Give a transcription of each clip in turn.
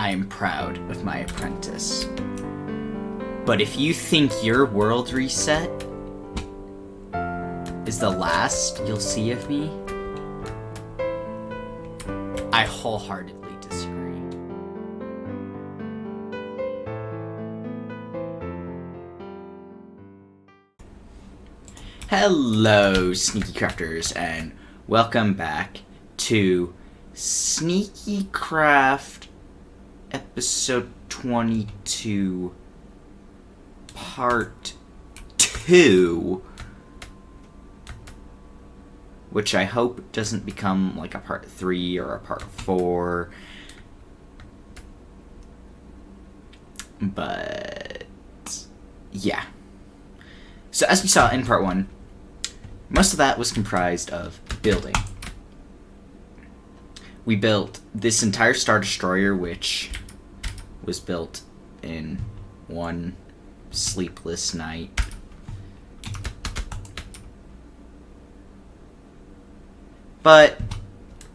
I am proud of my apprentice. But if you think your world reset is the last you'll see of me, I wholeheartedly disagree. Hello, Sneaky Crafters, and welcome back to SNEAKYCRAFT episode 22, part 2, which I hope doesn't become like a part 3 or a part 4, but yeah. So as we saw in part 1, most of that was comprised of building. We built this entire Star Destroyer, which was built in one sleepless night. But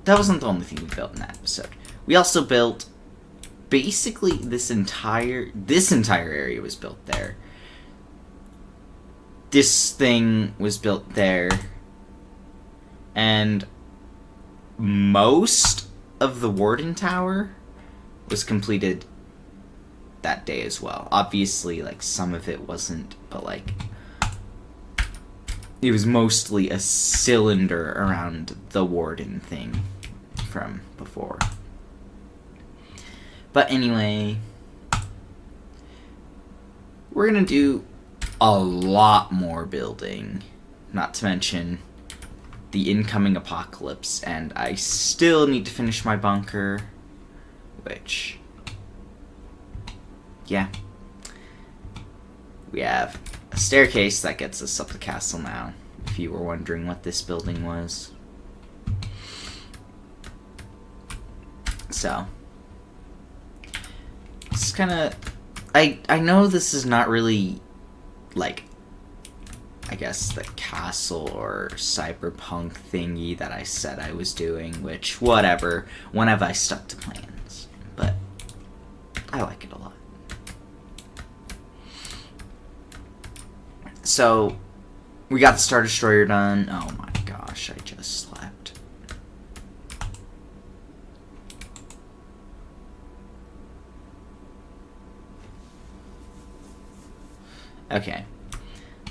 that wasn't the only thing we built in that episode. We also built basically this entire area was built there. This thing was built there, and most of the Warden Tower was completed that day as well. Obviously, like, some of it wasn't, but, like, it was mostly a cylinder around the Warden thing from before. But anyway, we're gonna do a lot more building, not to mention the incoming apocalypse, and I still need to finish my bunker, which, yeah. We have a staircase that gets us up the castle now, if you were wondering what this building was. So, this is kind of, I know this is not really, like, I guess the castle or cyberpunk thingy that I said I was doing, which, whatever, when have I stuck to plans? But I like it a lot. So, we got the Star Destroyer done. Oh my gosh, I just slept. Okay.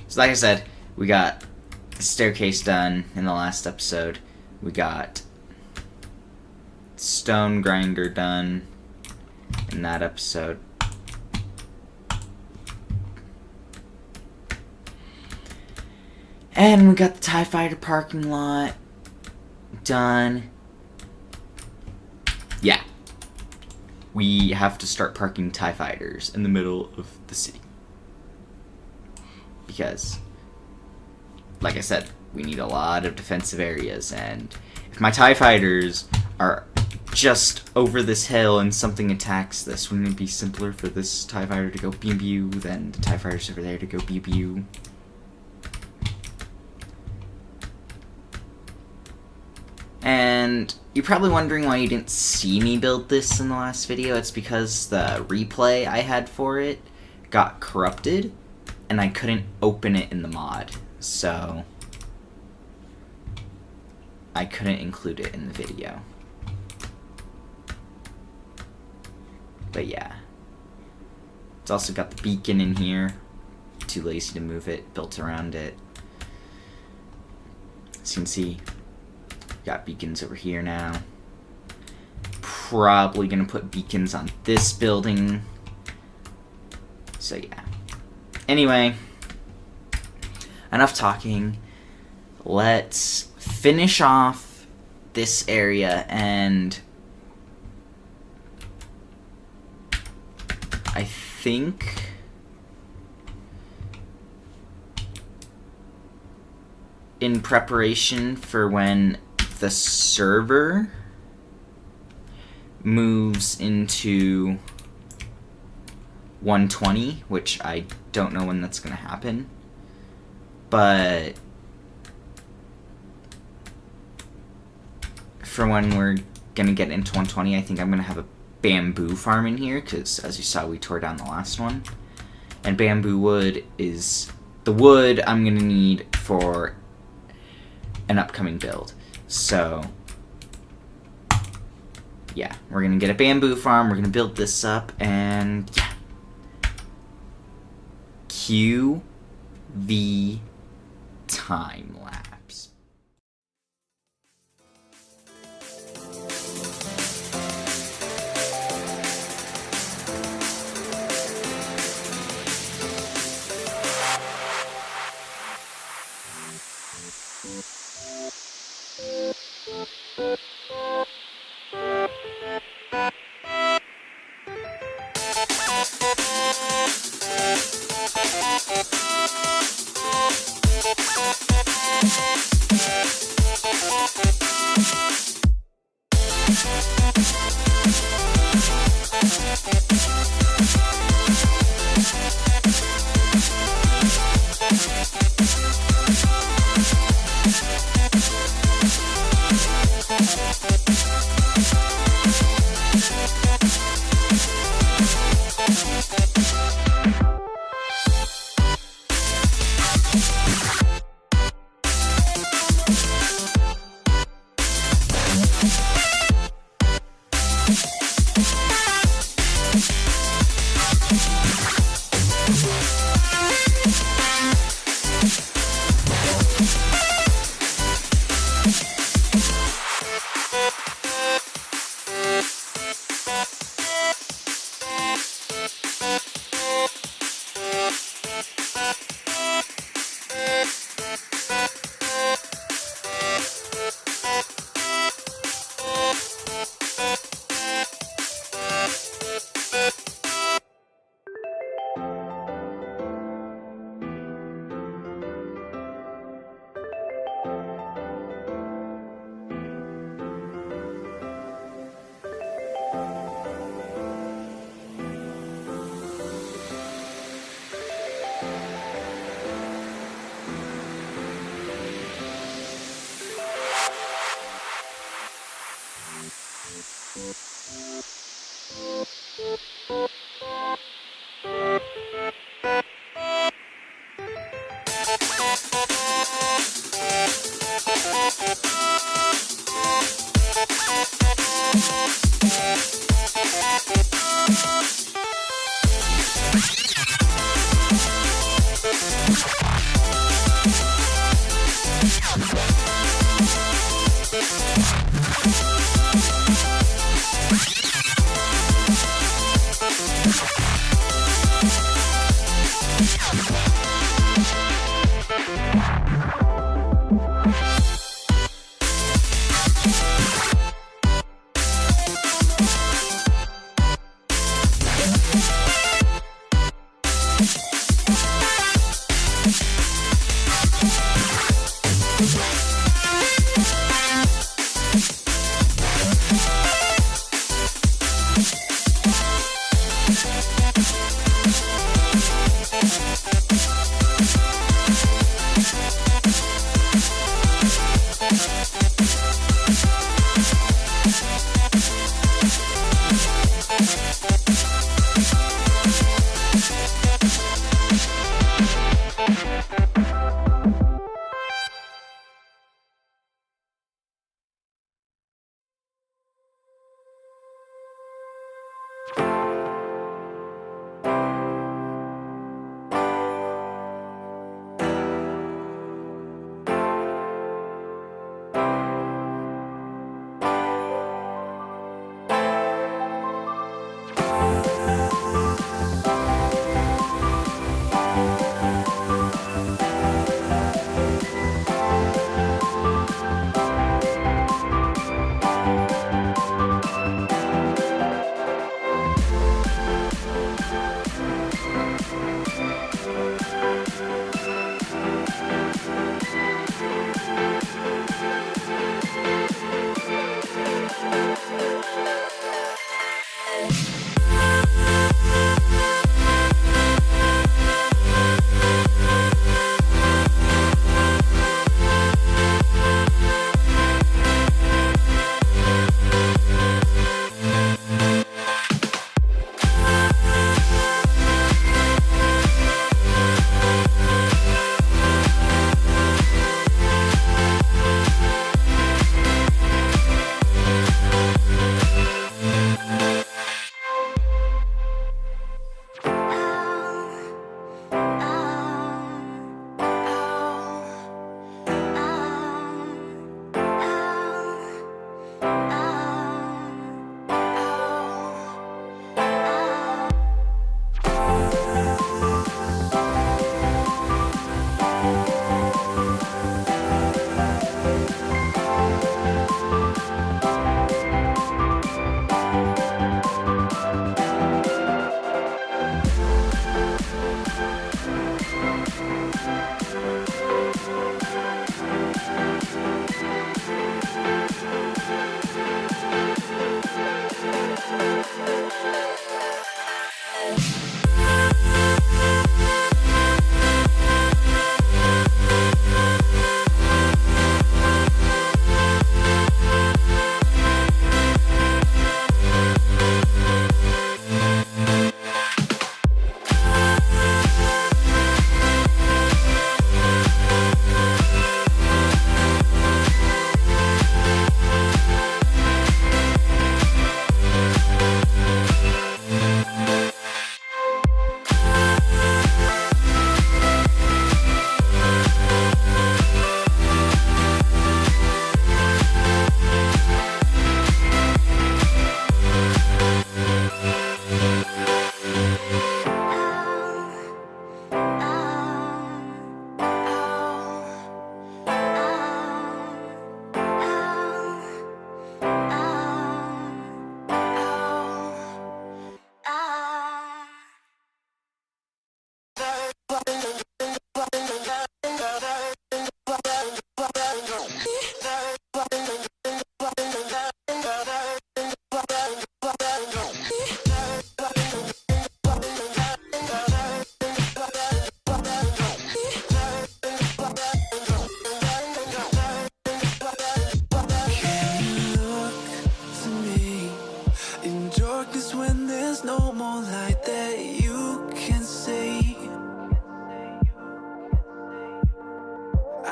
So like I said, we got the staircase done in the last episode. We got stone grinder done in that episode. And we got the TIE Fighter parking lot done. Yeah. We have to start parking TIE Fighters in the middle of the city. Because, like I said, we need a lot of defensive areas, and if my TIE Fighters are just over this hill and something attacks this, wouldn't it be simpler for this TIE Fighter to go pew pew than the TIE Fighters over there to go pew pew? And you're probably wondering why you didn't see me build this in the last video. It's because the replay I had for it got corrupted, and I couldn't open it in the mod, so I couldn't include it in the video. But yeah. It's also got the beacon in here. Too lazy to move it, built around it. As you can see, got beacons over here now. Probably gonna put beacons on this building. So yeah. Anyway, enough talking. Let's finish off this area, and I think in preparation for when the server moves into 120, which I don't know when that's going to happen, but for when we're going to get into 120, I think I'm going to have a bamboo farm in here, because as you saw, we tore down the last one. And bamboo wood is the wood I'm going to need for an upcoming build. So, yeah, we're going to get a bamboo farm, we're going to build this up, and yeah. Cue the time lapse.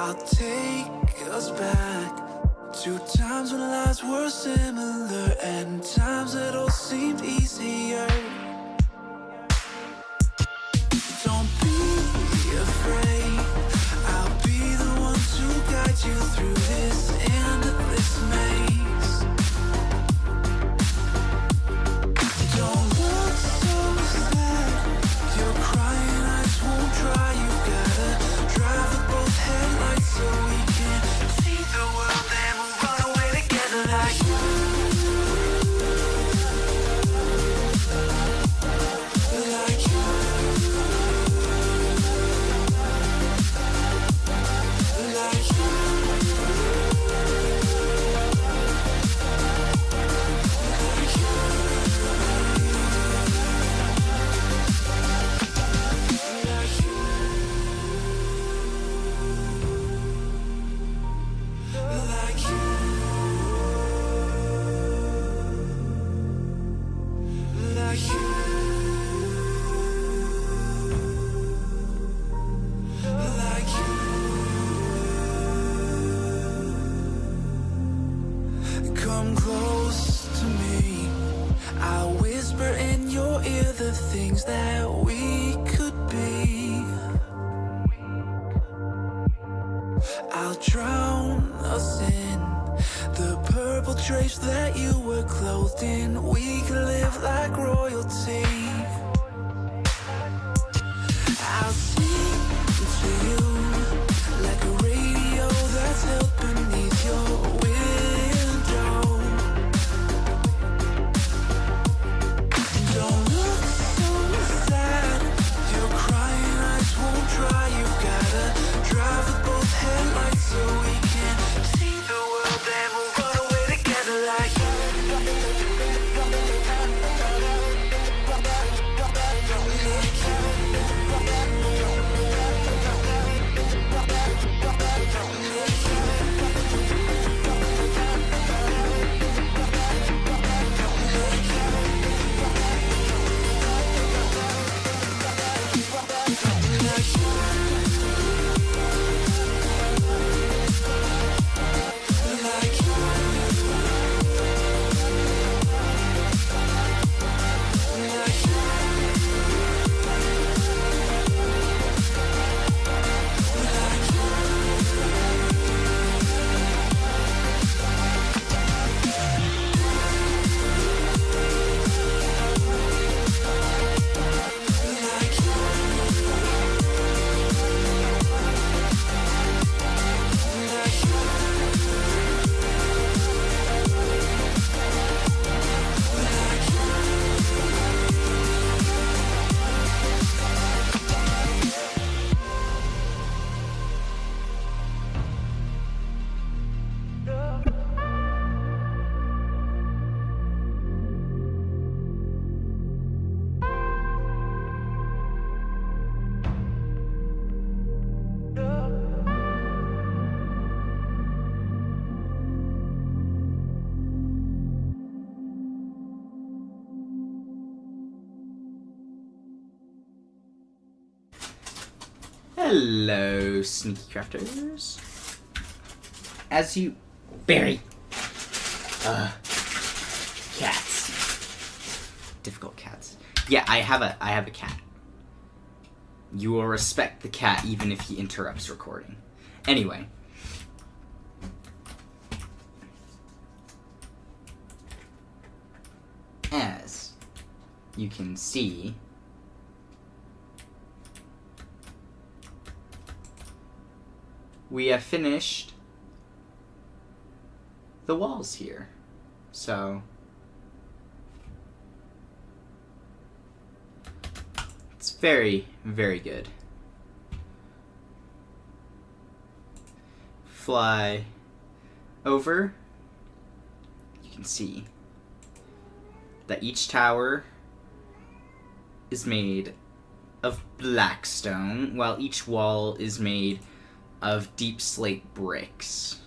I'll take us back to times when lives were similar and times that all seemed easier. Don't be afraid, I'll be the one to guide you through this endless maze. Don't look so sad, your crying eyes won't dry. You've gotta drive with both headlights so we can see the world and we'll run away together like come close to me. I'll whisper in your ear the things that we could be. I'll drown us in the purple drapes that you were clothed in. We could live like royalty. I'll sing to you like a radio that's held beneath your window. Don't look so sad, your crying eyes won't dry. You've gotta drive with both headlights so we can see the world and we'll run away together like Hello, sneaky crafters. As you... Barry! Cats. Difficult cats. Yeah, I have a cat. You will respect the cat even if he interrupts recording. Anyway. As you can see... we have finished the walls here. So it's very, very good. Fly over. You can see that each tower is made of black stone, while each wall is made of deep slate bricks.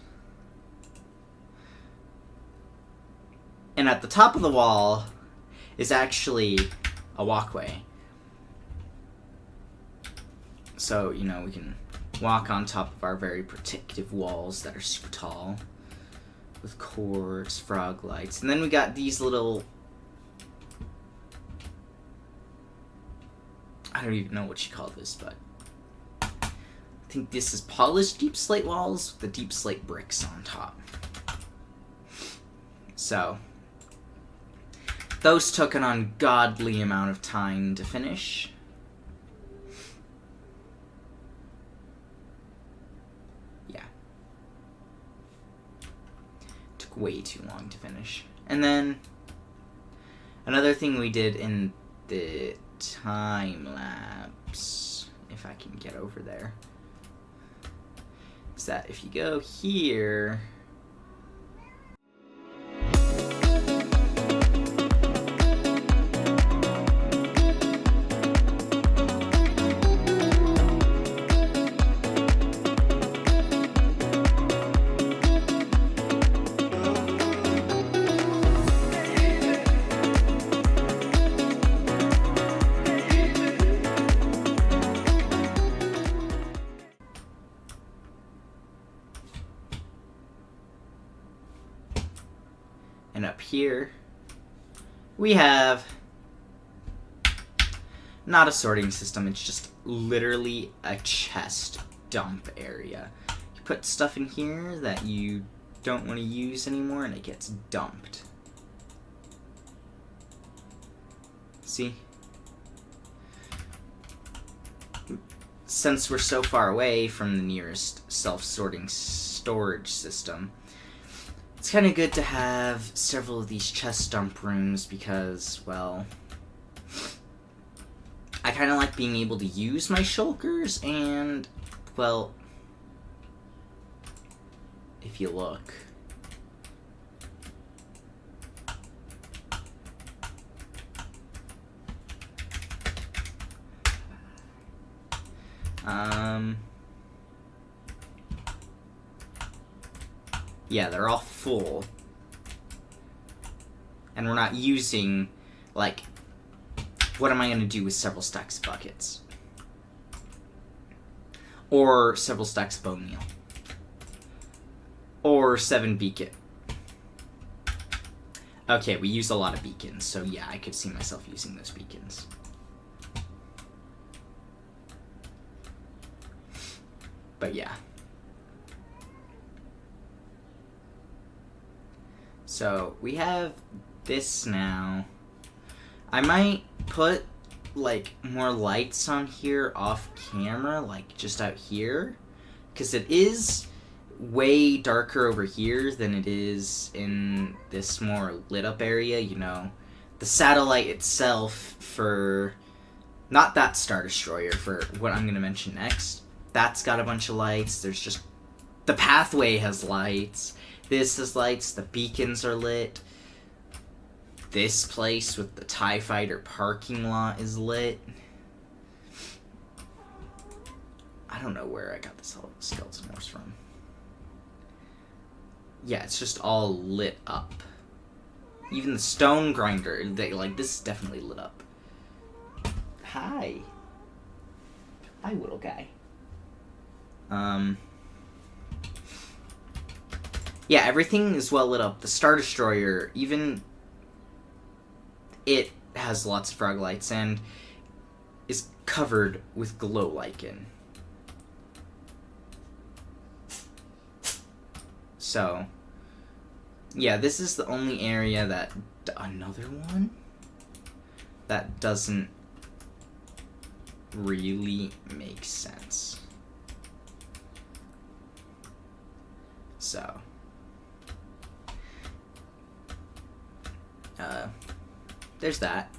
And at the top of the wall is actually a walkway. So, you know, we can walk on top of our very protective walls that are super tall with cords, frog lights. And then we got these little, I don't even know what you call this, but I think this is polished deep slate walls with the deep slate bricks on top. So those took an ungodly amount of time to finish. Yeah. Took way too long to finish. And then another thing we did in the time lapse, if I can get over there, is that if you go here, and up here we have not a sorting system, it's just literally a chest dump area. You put stuff in here that you don't want to use anymore and it gets dumped. See? Since we're so far away from the nearest self-sorting storage system, it's kind of good to have several of these chest dump rooms because, well, I kind of like being able to use my shulkers, and, well, if you look, yeah, they're all full. And we're not using, like, what am I going to do with several stacks of buckets? Or several stacks of bone meal? Or 7 beacon? Okay, we use a lot of beacons, so yeah, I could see myself using those beacons. But yeah. So, we have this now. I might put, like, more lights on here off camera, like, just out here. Because it is way darker over here than it is in this more lit up area, you know. The satellite itself for, not that Star Destroyer, for what I'm going to mention next. That's got a bunch of lights. There's just, the pathway has lights. This has lights. The beacons are lit. This place with the TIE Fighter parking lot is lit. I don't know where I got this skeleton horse from. Yeah, it's just all lit up. Even the stone grinder, this is definitely lit up. Hi. Hi, little guy. Yeah, everything is well lit up. The Star Destroyer, even it has lots of frog lights and is covered with glow lichen. So, yeah, this is the only area that, another one? That doesn't really make sense. So, there's that.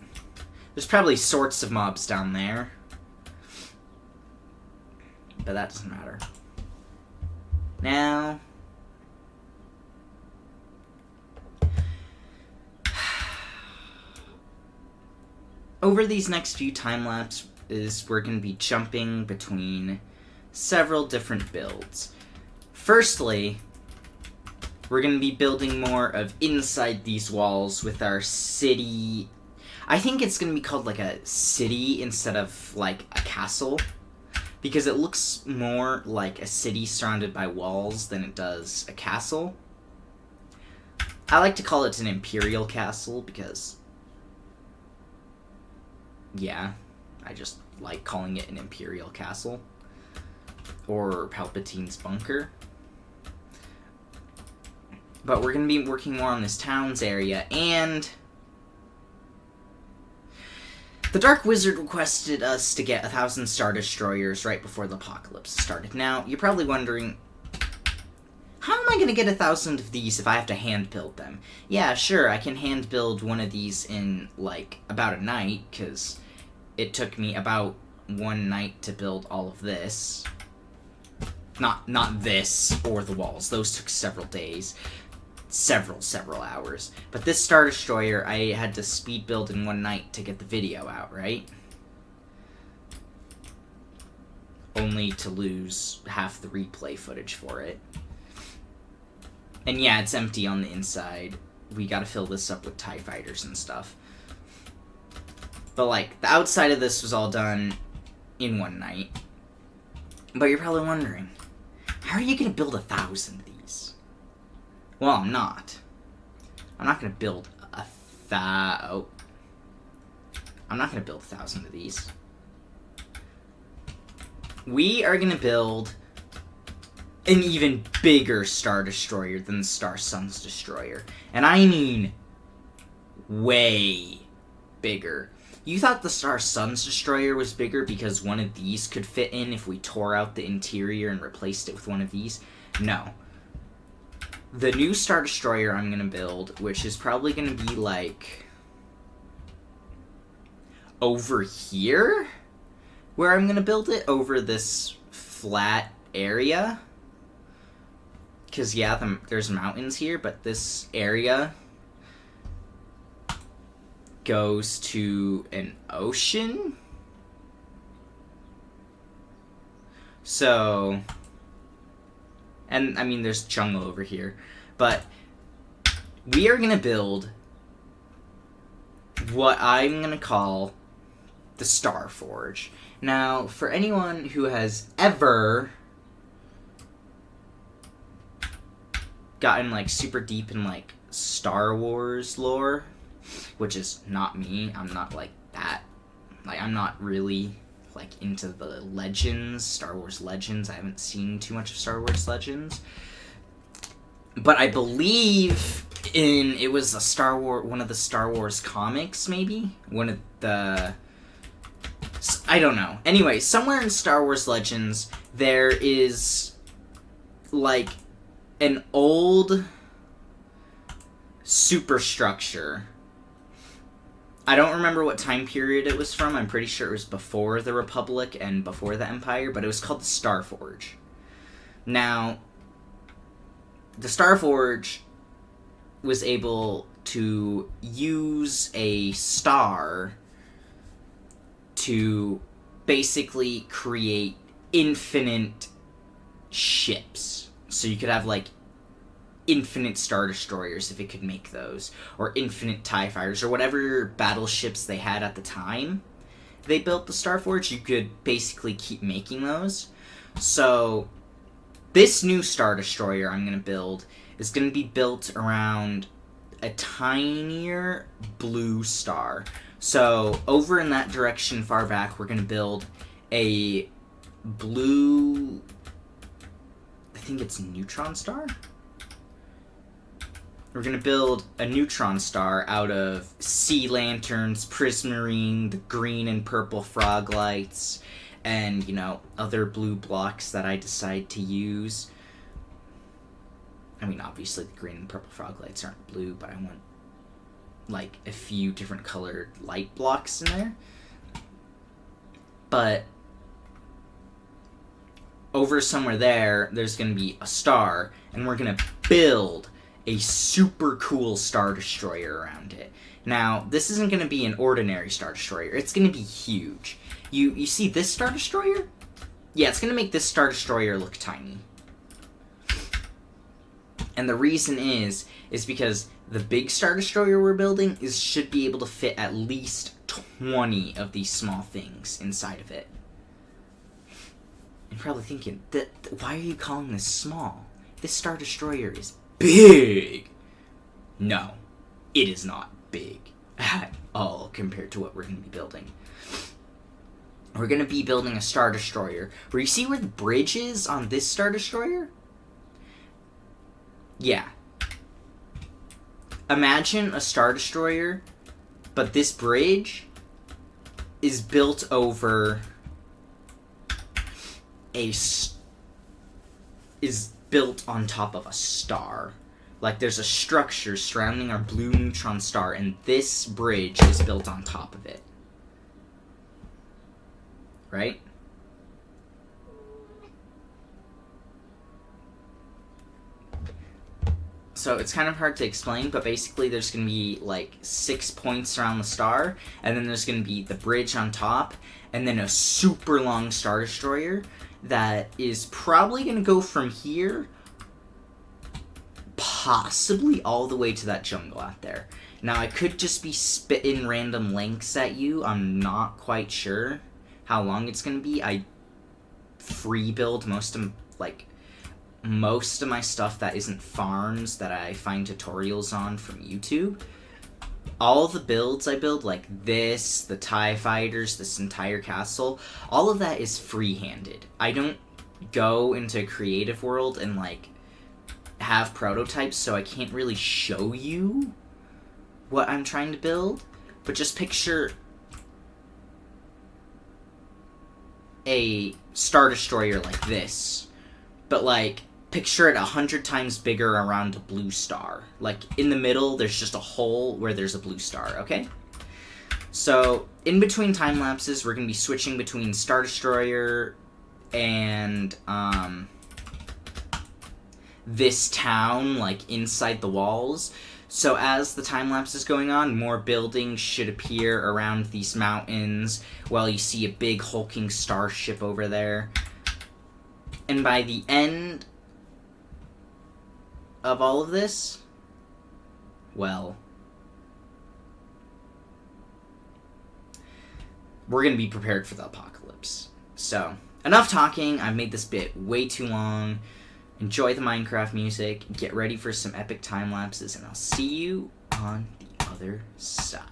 There's probably sorts of mobs down there, but that doesn't matter. Now, over these next few time lapses, we're going to be jumping between several different builds. Firstly, we're going to be building more of inside these walls with our city. I think it's going to be called like a city instead of like a castle. because it looks more like a city surrounded by walls than it does a castle. I like to call it an Imperial Castle because, yeah, I just like calling it an Imperial Castle. Or Palpatine's bunker. But we're going to be working more on this towns area, and the Dark Wizard requested us to get 1,000 Star Destroyers right before the apocalypse started. Now, you're probably wondering, how am I going to get 1,000 of these if I have to hand build them? Yeah, sure, I can hand build one of these in, like, about a night, because it took me about one night to build all of this. Not this or the walls. Those took several days. Several hours. But this Star Destroyer, I had to speed build in one night to get the video out, right? Only to lose half the replay footage for it. And yeah, it's empty on the inside. We gotta fill this up with TIE fighters and stuff. But, like, the outside of this was all done in one night. But you're probably wondering, how are you gonna build 1,000 of these? Well, I'm not. I'm not gonna build I'm not gonna build 1,000 of these. We are gonna build an even bigger Star Destroyer than the Star Sun's Destroyer. And I mean way bigger. You thought the Star Sun's Destroyer was bigger because one of these could fit in if we tore out the interior and replaced it with one of these? No. The new Star Destroyer I'm going to build, which is probably going to be, like, over here? Where I'm going to build it? Over this flat area? Because, yeah, there's mountains here, but this area goes to an ocean. So, and I mean, there's jungle over here, but we are gonna build what I'm gonna call the Star Forge. Now, for anyone who has ever gotten, like, super deep in, like, Star Wars lore, which is not me. I'm not like that. Like, I'm not really, like, into the Legends, Star Wars Legends. I haven't seen too much of Star Wars Legends. But I believe it was one of the Star Wars comics, maybe? One of the, I don't know. Anyway, somewhere in Star Wars Legends, there is, like, an old superstructure. I don't remember what time period it was from. I'm pretty sure it was before the Republic and before the Empire, but it was called the Star Forge. Now, the Star Forge was able to use a star to basically create infinite ships. So you could have, like, infinite Star Destroyers if it could make those, or infinite TIE Fighters, or whatever battleships they had at the time they built the Star Forge. You could basically keep making those. So this new Star Destroyer I'm going to build is going to be built around a tinier blue star. So over in that direction far back, we're going to build a blue, I think it's neutron star? We're going to build a neutron star out of sea lanterns, prismarine, the green and purple frog lights, and, you know, other blue blocks that I decide to use. I mean, obviously the green and purple frog lights aren't blue, but I want, like, a few different colored light blocks in there. But over somewhere there's going to be a star, and we're going to build a super cool Star Destroyer around it. Now, this isn't going to be an ordinary Star Destroyer. It's going to be huge. You see this Star Destroyer? Yeah, it's going to make this Star Destroyer look tiny. And the reason is because the big Star Destroyer we're building should be able to fit at least 20 of these small things inside of it. You're probably thinking, why are you calling this small? This Star Destroyer is big! No, it is not big at all compared to what we're going to be building. We're going to be building a Star Destroyer. Where you see where the bridge is on this Star Destroyer? Yeah. Imagine a Star Destroyer, but this bridge is built over is built on top of a star. Like, there's a structure surrounding our blue neutron star, and this bridge is built on top of it. Right? So it's kind of hard to explain, but basically there's going to be like 6 points around the star, and then there's going to be the bridge on top, and then a super long Star Destroyer that is probably going to go from here possibly all the way to that jungle out there. Now, I could just be spitting random links at you. I'm not quite sure how long it's going to be. I free build most of my stuff that isn't farms that I find tutorials on from YouTube. All the builds I build, like this, the TIE fighters, this entire castle, all of that is free-handed. I don't go into a creative world and, like, have prototypes, so I can't really show you what I'm trying to build. But just picture a Star Destroyer like this, but, like, picture it 100 times bigger around a blue star. Like, in the middle, there's just a hole where there's a blue star, okay? So, in between time lapses, we're going to be switching between Star Destroyer and, this town, like, inside the walls. So, as the time lapse is going on, more buildings should appear around these mountains, while you see a big hulking starship over there. And by the end of all of this, well, we're going to be prepared for the apocalypse. So, enough talking. I've made this bit way too long. Enjoy the Minecraft music, get ready for some epic time lapses, and I'll see you on the other side.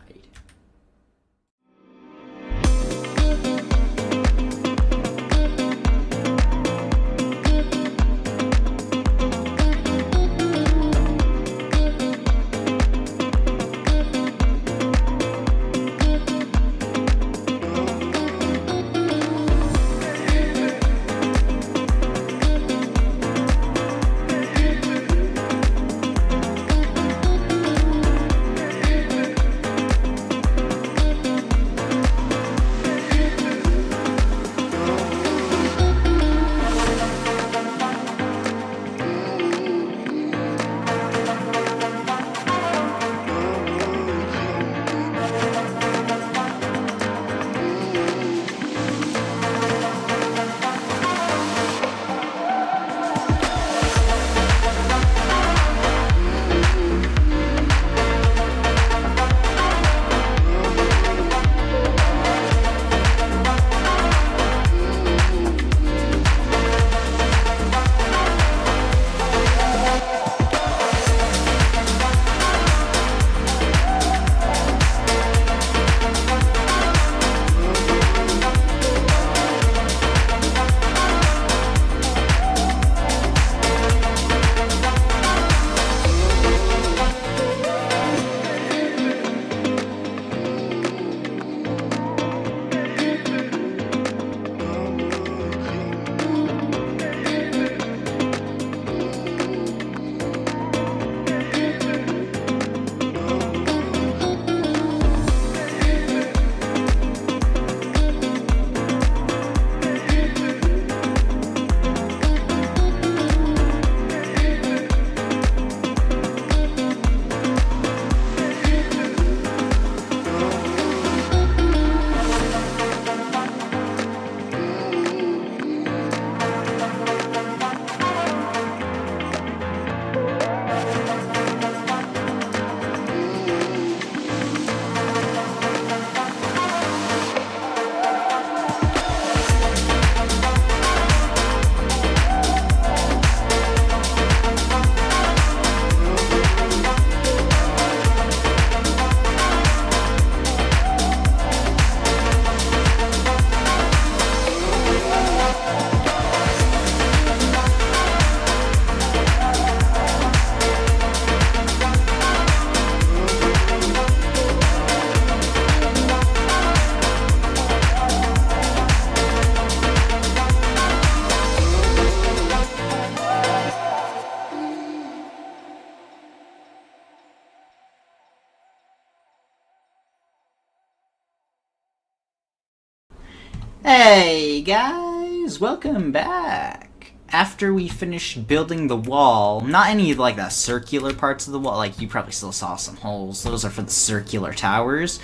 Hey guys, welcome back. After we finished building the wall, not any of like the circular parts of the wall, like you probably still saw some holes, those are for the circular towers.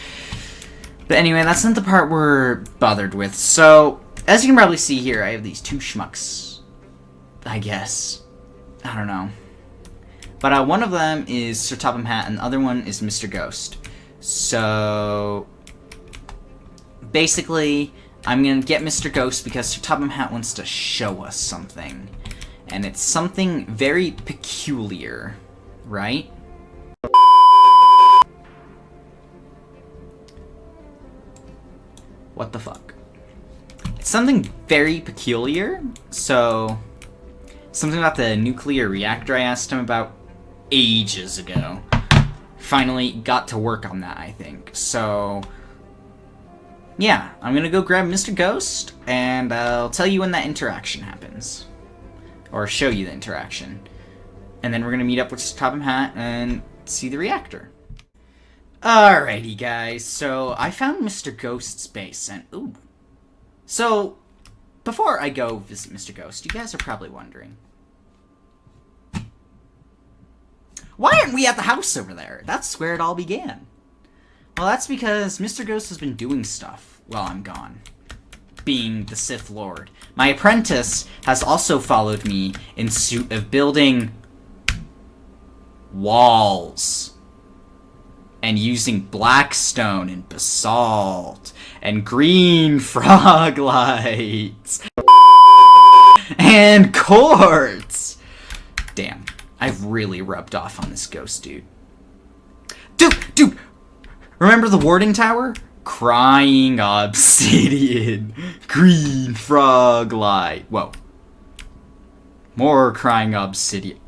But anyway, that's not the part we're bothered with. So, as you can probably see here, I have these two schmucks. I guess. I don't know. But one of them is Sir Topham Hatt and the other one is Mr. Ghost. So, basically, I'm gonna get Mr. Ghost because Sir Topham Hatt wants to show us something. And it's something very peculiar, right? What the fuck? It's something very peculiar, so... Something about the nuclear reactor I asked him about ages ago. Finally got to work on that, I think. So... yeah, I'm gonna go grab Mr. Ghost, and I'll tell you when that interaction happens. Or show you the interaction. And then we're gonna meet up with Sir Topham Hatt and see the reactor. Alrighty, guys, so I found Mr. Ghost's base, and ooh. So, before I go visit Mr. Ghost, you guys are probably wondering, why aren't we at the house over there? That's where it all began. Well, that's because Mr. Ghost has been doing stuff while I'm gone. Being the Sith Lord. My apprentice has also followed me in suit of building walls. And using black stone and basalt. And green frog lights. And quartz. Damn, I've really rubbed off on this ghost dude. Dude! Remember the warding tower? Crying obsidian. Green frog light. Whoa. More crying obsidian.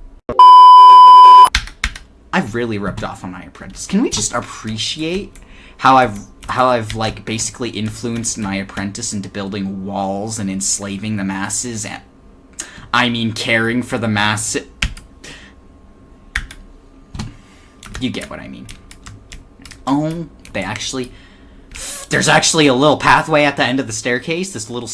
I've really rubbed off on my apprentice. Can we just appreciate how I've like basically influenced my apprentice into building walls and enslaving the masses and I mean caring for the masses. You get what I mean. Oh, there's actually a little pathway at the end of the staircase, this little...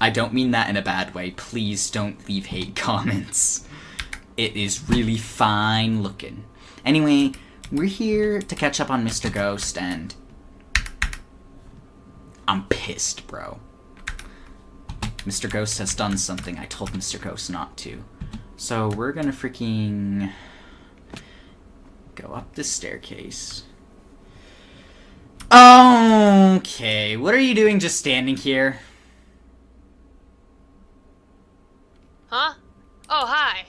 I don't mean that in a bad way. Please don't leave hate comments. It is really fine looking. Anyway, we're here to catch up on Mr. Ghost, and... I'm pissed, bro. Mr. Ghost has done something I told Mr. Ghost not to. So we're gonna freaking... go up this staircase. Okay, what are you doing just standing here? Huh? Oh, hi.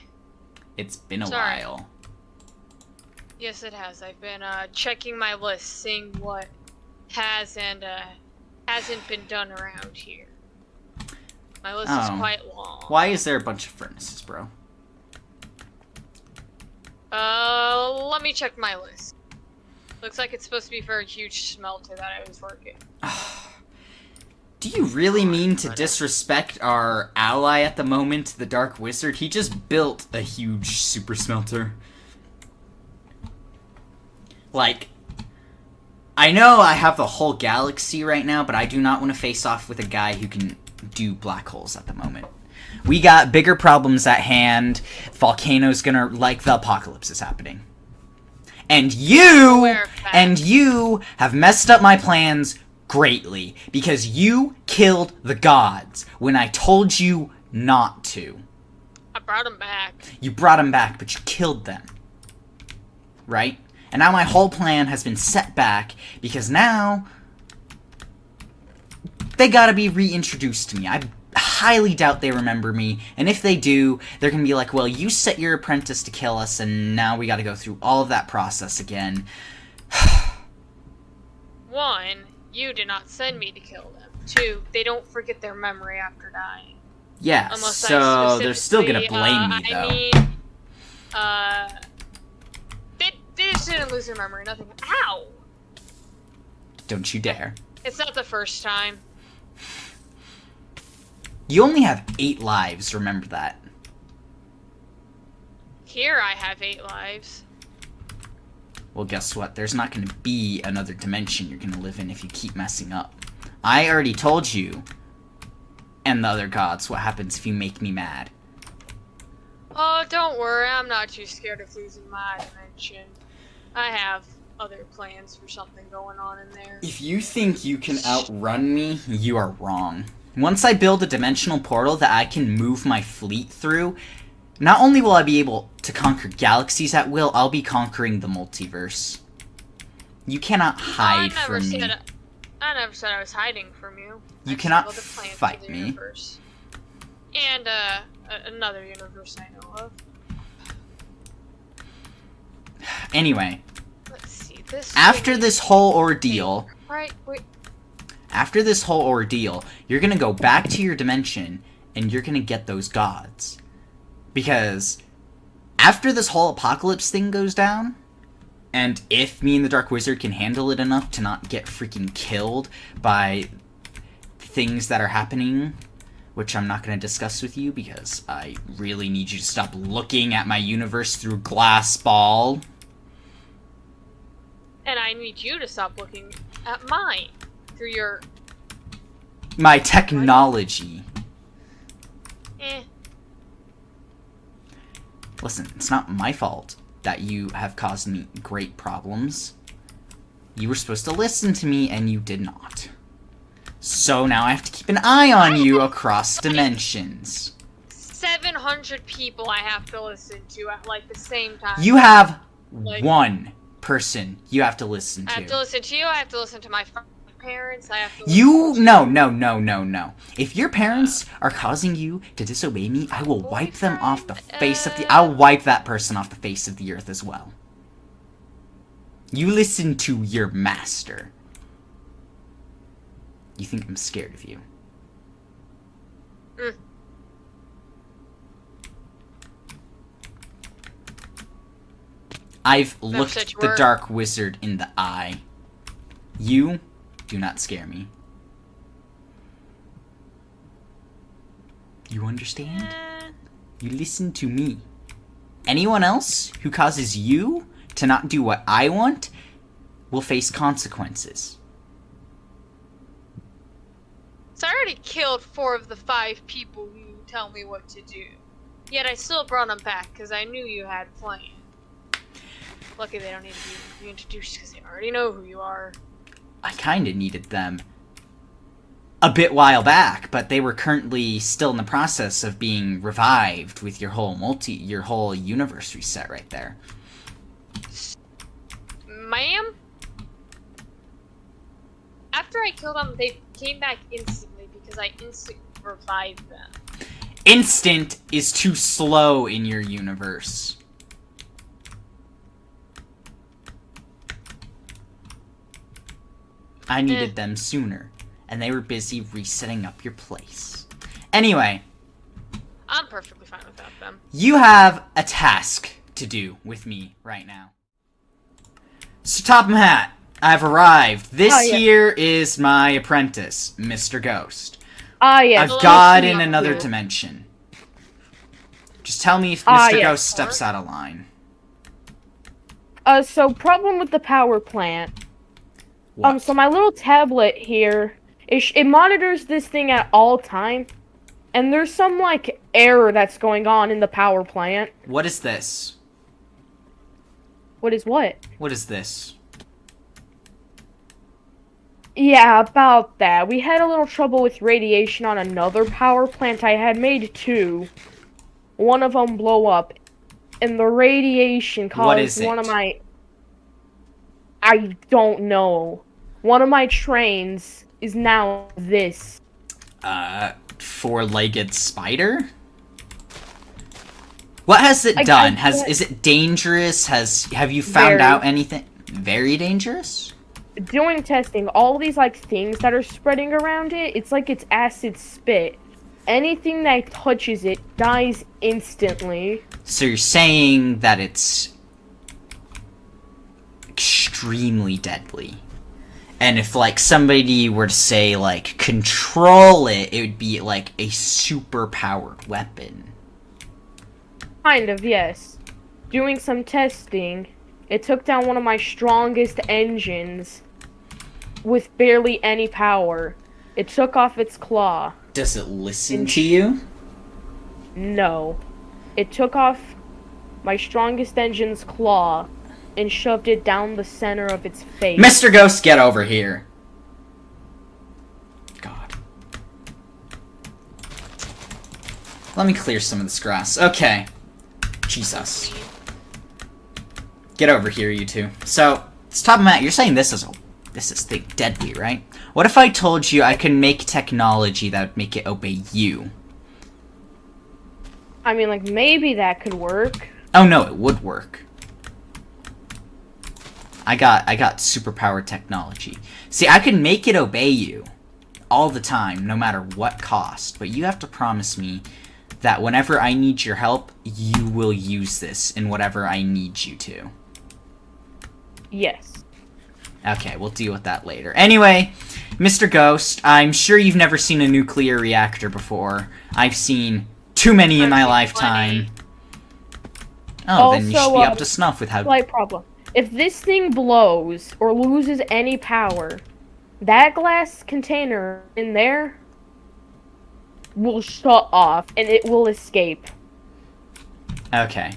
It's been a Sorry. while. Yes, it has. I've been checking my list, seeing what has and hasn't been done around here. My list is quite long. Why is there a bunch of furnaces, bro? Let me check my list. Looks like it's supposed to be for a huge smelter that I was working. Do you really mean to disrespect our ally at the moment, the Dark Wizard? He just built a huge super smelter. Like, I know I have the whole galaxy right now, but I do not want to face off with a guy who can do black holes at the moment. We got bigger problems at hand. Volcano's gonna, like, the apocalypse is happening. And you have messed up my plans greatly, because you killed the gods when I told you not to. I brought them back. You brought them back, but you killed them. Right? And now my whole plan has been set back, because now they gotta be reintroduced to me. I highly doubt they remember me, and if they do, they're gonna be like, well, you set your apprentice to kill us, and now we gotta go through all of that process again. One, you did not send me to kill them. Two, they don't forget their memory after dying. Yeah, so they're still gonna blame me, though. They just didn't lose their memory, nothing. Ow! Don't you dare. It's not the first time. You only have 8 lives, remember that. Here I have 8 lives. Well, guess what? There's not going to be another dimension you're going to live in if you keep messing up. I already told you, and the other gods, what happens if you make me mad. Oh, don't worry. I'm not too scared of losing my dimension. I have other plans for something going on in there. If you think you can outrun me, you are wrong. Once I build a dimensional portal that I can move my fleet through, not only will I be able to conquer galaxies at will, I'll be conquering the multiverse. You cannot hide from me. I never said I was hiding from you. You cannot fight me. Universe. And, another universe I know of. Anyway. Let's see, this after this whole ordeal... Right, wait. After this whole ordeal, you're gonna go back to your dimension, and you're gonna get those gods. Because after this whole apocalypse thing goes down, and if me and the Dark Wizard can handle it enough to not get freaking killed by things that are happening, which I'm not going to discuss with you because I really need you to stop looking at my universe through glass ball. And I need you to stop looking at mine through your... My technology. Listen, it's not my fault that you have caused me great problems. You were supposed to listen to me, and you did not. So now I have to keep an eye on you across dimensions. 700 people I have to listen to at, like, the same time. You have one person you have to listen to. I have to listen to you, I have to listen to my parents, I have to No. If your parents are causing you to disobey me, I will wipe them off the face of the... I'll wipe that person off the face of the earth as well. You listen to your master. You think I'm scared of you. I've looked the Dark Wizard in the eye. You do not scare me. You understand? You listen to me. Anyone else who causes you to not do what I want will face consequences. So I already killed 4 of the 5 people who tell me what to do. Yet I still brought them back because I knew you had a plan. Lucky they don't need to be reintroduced because they already know who you are. I kinda needed them a bit while back, but they were currently still in the process of being revived with your whole universe reset right there. Ma'am? After I killed them, they came back instantly because I instantly revived them. Instant is too slow in your universe. I needed them sooner, and they were busy resetting up your place. Anyway. I'm perfectly fine without them. You have a task to do with me right now. So, Topham Hat, I've arrived. This here is my apprentice, Mr. Ghost. Yes. I've got in another dimension. Just tell me if Mr. Ghost steps out of line. So problem with the power plant. What? So my little tablet here, it monitors this thing at all time, and there's some, like, error that's going on in the power plant. What is this? What is what? What is this? Yeah, about that. We had a little trouble with radiation on another power plant. I had made 2. One of them blow up, and the radiation caused one of my... I don't know. One of my trains is now this. Four-legged spider? What has it done? Is it dangerous? Have you found out anything? Very dangerous? Doing testing, all these, like, things that are spreading around it, it's like it's acid spit. Anything that touches it dies instantly. So you're saying that it's extremely deadly. And if, like, somebody were to say, like, control it, it would be, like, a super-powered weapon. Kind of, yes. Doing some testing, It took down one of my strongest engines with barely any power. It took off its claw. Does it listen to you? No. It took off my strongest engine's claw and shoved it down the center of its face. Mr. Ghost, get over here. God. Let me clear some of this grass. Okay. Jesus. Get over here, you two. So, stop Matt, you're saying this is deadly, right? What if I told you I could make technology that would make it obey you? I mean, like, maybe that could work. Oh no, it would work. I got superpowered technology. See, I could make it obey you all the time, no matter what cost, but you have to promise me that whenever I need your help, you will use this in whatever I need you to. Yes. Okay, we'll deal with that later. Anyway, Mr. Ghost, I'm sure you've never seen a nuclear reactor before. I've seen too many in my lifetime. Oh, Also, then you should be up to snuff with how... Slight problem. If this thing blows or loses any power, that glass container in there will shut off and it will escape. Okay.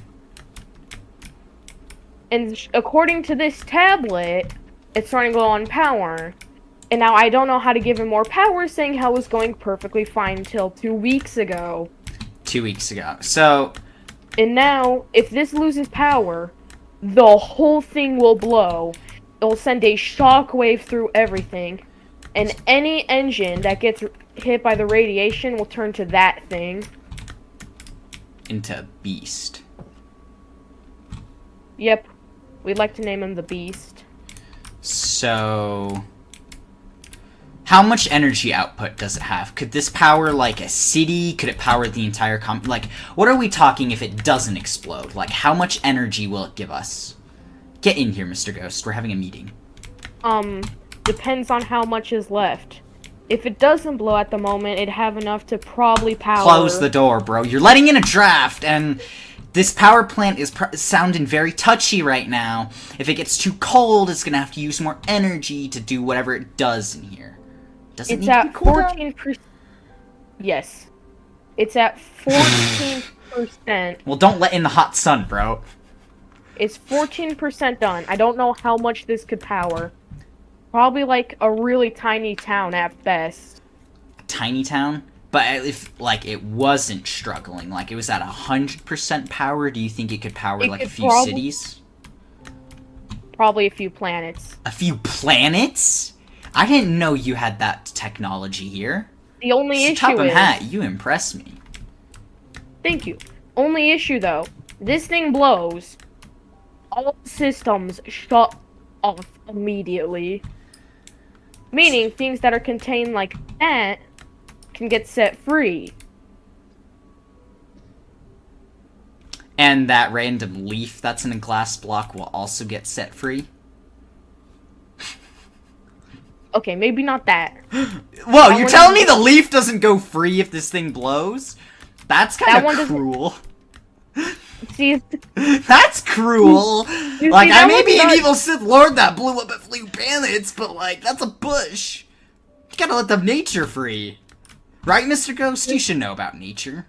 And according to this tablet, it's starting to go on power. And now I don't know how to give him more power, saying how it was going perfectly fine until 2 weeks ago. 2 weeks ago. So... And now, if this loses power, the whole thing will blow. It'll send a shockwave through everything. And any engine that gets hit by the radiation will turn to that thing. Into a beast. Yep. We'd like to name him the Beast. So... how much energy output does it have? Could this power, like, a city? Could it power the entire like, what are we talking if it doesn't explode? Like, how much energy will it give us? Get in here, Mr. Ghost. We're having a meeting. Depends on how much is left. If it doesn't blow at the moment, it'd have enough to probably power... Close the door, bro. You're letting in a draft, and this power plant is sounding very touchy right now. If it gets too cold, it's gonna have to use more energy to do whatever it does in here. Doesn't It's need to at be cooled down? 14%. Yes. It's at 14%. Well, don't let in the hot sun, bro. It's 14% done. I don't know how much this could power. Probably like a really tiny town at best. A tiny town? But if, like, it wasn't struggling, like, it was at 100% power, do you think it could power, like, a few cities? Probably a few planets. A few planets? I didn't know you had that technology here. The only issue Top of is... hat, you impress me. Thank you. Only issue, though, this thing blows. All systems shut off immediately. Meaning, things that are contained like that can get set free. And that random leaf that's in a glass block will also get set free? Okay, maybe not that. Whoa, you're telling me the leaf doesn't go free if this thing blows? That's kind of cruel. See, that's cruel. You Like, see, I that may was be an not- evil Sith Lord that blew up a few planets, but, like, that's a bush. You gotta let the nature free. Right, Mr. Ghost? You should know about nature.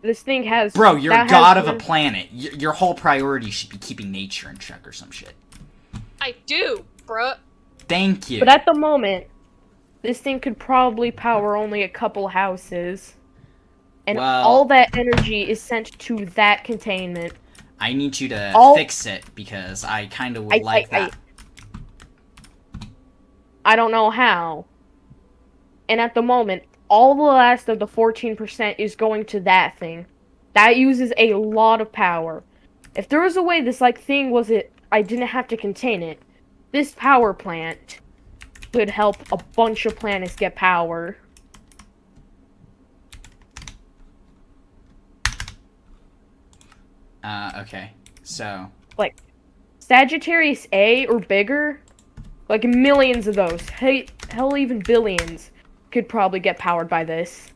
this thing has... Bro, you're a that god has of a planet. Your whole priority should be keeping nature in check or some shit. I do, bruh. Thank you. But at the moment, this thing could probably power only a couple houses. And Well- all that energy is sent to that containment. I need you to All- fix it, because I kind of would like that. I don't know how. And at the moment, all the last of the 14% is going to that thing. That uses a lot of power. If there was a way this thing was I didn't have to contain it, this power plant could help a bunch of planets get power. Okay. So, Like, Sagittarius A or bigger, like millions of those, hell even billions, could probably get powered by this.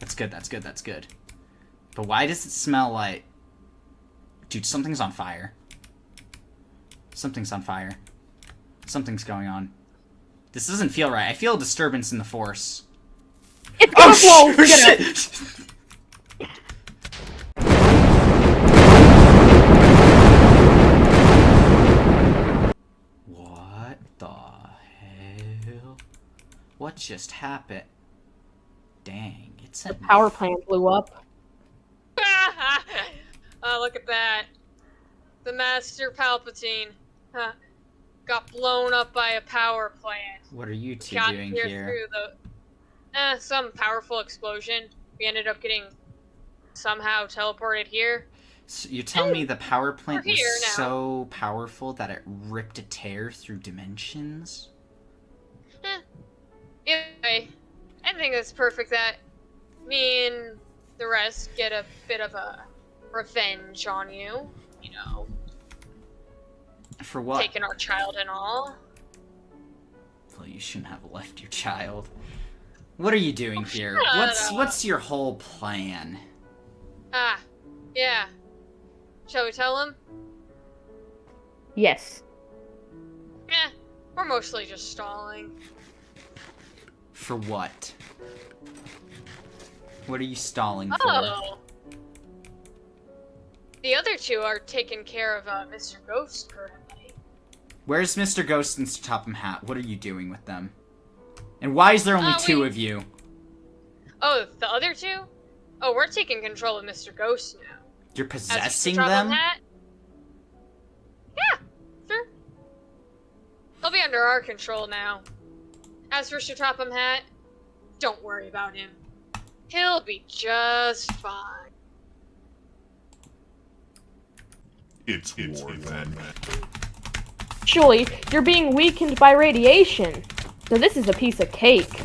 that's good, that's good, that's good. But why does it smell like Dude, something's on fire. Something's on fire. Something's going on. This doesn't feel right. I feel a disturbance in the force. It's gonna blow! Get out. Shit! What the hell? What just happened? Dang, it's a... The power plant blew up. Oh, look at that. The Master Palpatine got blown up by a power plant. What are you two Got doing here here? through the some powerful explosion. We ended up getting somehow teleported here. So you tell me the power plant We're here was now. so powerful that it ripped a tear through dimensions? Anyway, I think it's perfect that me and the rest get a bit of a revenge on you. You know, For what? taking our child and all. Well, you shouldn't have left your child. What are you doing here? shut up. What's your whole plan? Ah, yeah. Shall we tell him? Yes. Eh, we're mostly just stalling. For what? What are you stalling for? Oh. The other two are taking care of Mr. Ghost currently. Where's Mr. Ghost and Mr. Topham Hat? What are you doing with them? And why is there only two of you? Oh, the other two? Oh, we're taking control of Mr. Ghost now. You're As possessing Mr. Topham them? Hat? Yeah, sure. He'll be under our control now. As for Mr. Topham Hat, don't worry about him. He'll be just fine. It's war then. Actually, you're being weakened by radiation. So this is a piece of cake.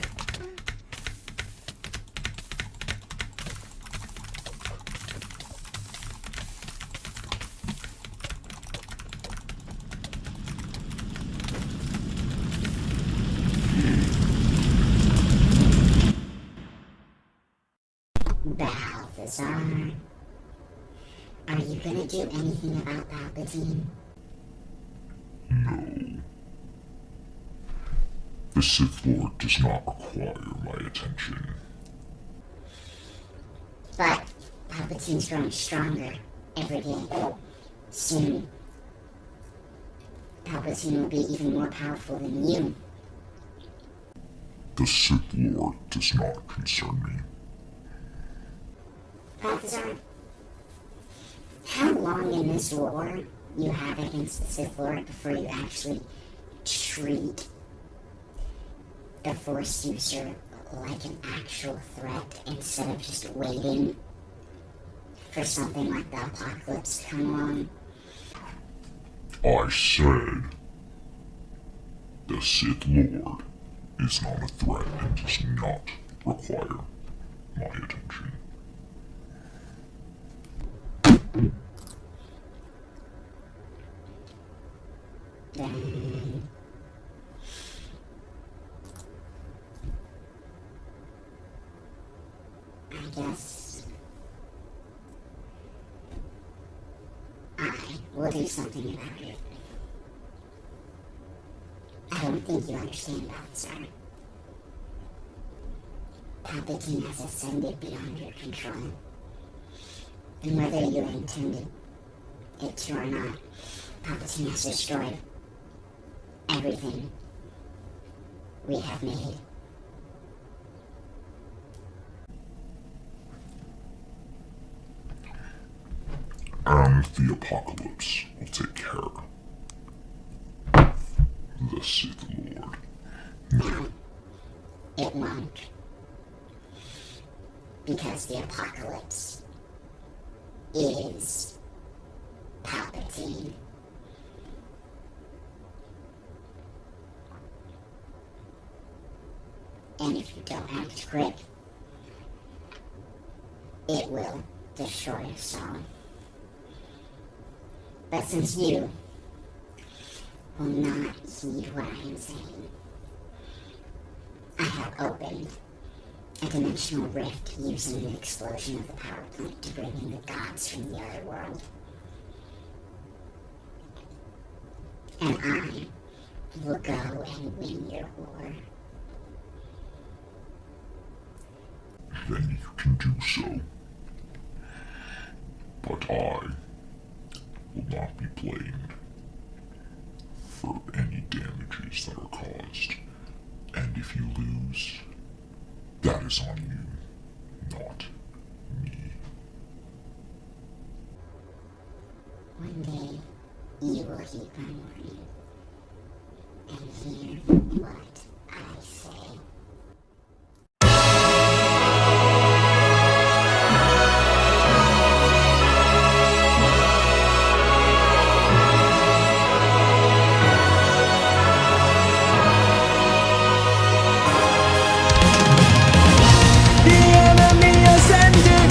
Balthazar, are you gonna do anything about Palpatine? No. The Sith Lord does not require my attention. But Palpatine's growing stronger every day. Soon, Palpatine will be even more powerful than you. The Sith Lord does not concern me. Balthazar, how long in this war you have against the Sith Lord before you actually treat the Force user like an actual threat instead of just waiting for something like the apocalypse to come along? I said the Sith Lord is not a threat and does not require my attention. Then I guess I will do something about it. I don't think you understand Balthazar. Palpatine has ascended beyond your control. And whether you intended it to or not, Palpatine has destroyed everything we have made. And the apocalypse will take care of the Sith Lord. No, it won't. Because the apocalypse is Palpatine. And if you don't act quick, it will destroy us all. But since you will not heed what I am saying, I have opened a dimensional rift using the explosion of the power plant to bring in the gods from the other world. and I will go and win your war. Then you can do so. But I will not be blamed for any damages that are caused. And if you lose, that is on you, not me. One day, you will heed my warning and hear what I say.